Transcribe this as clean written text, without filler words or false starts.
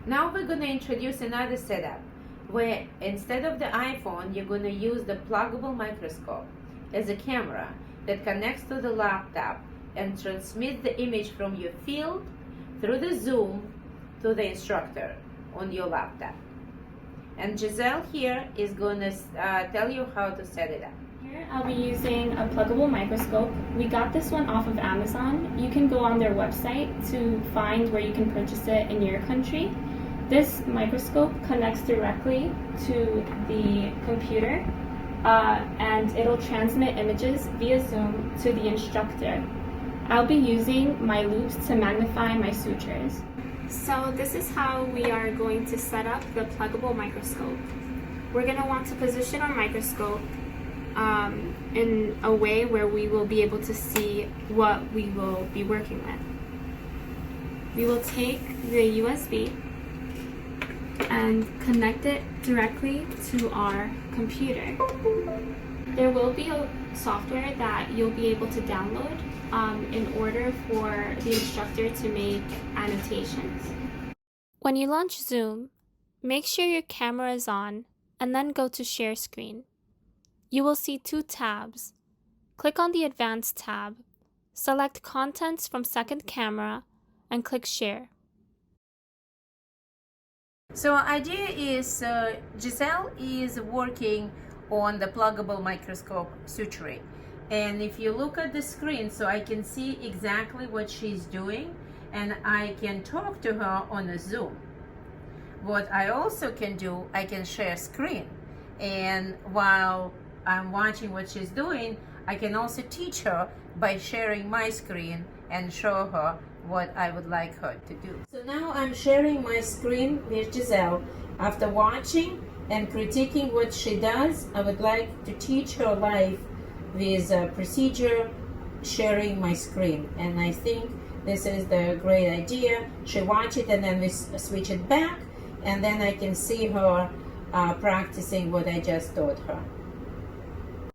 Now we're going to introduce another setup where instead of the iPhone, you're going to use the pluggable microscope as a camera that connects to the laptop and transmits the image from your field through the zoom to the instructor on your laptop. And Giselle here is going to tell you how to set it up. Here I'll be using a pluggable microscope. We got this one off of Amazon. You can go on their website to find where you can purchase it in your country. This microscope connects directly to the computer and it'll transmit images via Zoom to the instructor. I'll be using my loops to magnify my sutures. So this is how we are going to set up the pluggable microscope. We're going to want to position our microscope in a way where we will be able to see what we will be working with. We will take the USB and connect it directly to our computer. There will be a software that you'll be able to download in order for the instructor to make annotations. When you launch Zoom, make sure your camera is on and then go to Share Screen. You will see two tabs. Click on the Advanced tab, select Contents from Second Camera, and click Share. So idea is Giselle is working on the pluggable microscope suturing, and if you look at the screen, so I can see exactly what she's doing and I can talk to her on a Zoom. What I also can do, I can share screen, and while I'm watching what she's doing, I can also teach her by sharing my screen and show her what I would like her to do. So now I'm sharing my screen with Giselle. After watching and critiquing what she does, I would like to teach her live with a procedure sharing my screen. And I think this is the great idea. She watch it and then we switch it back, and then I can see her practicing what I just taught her.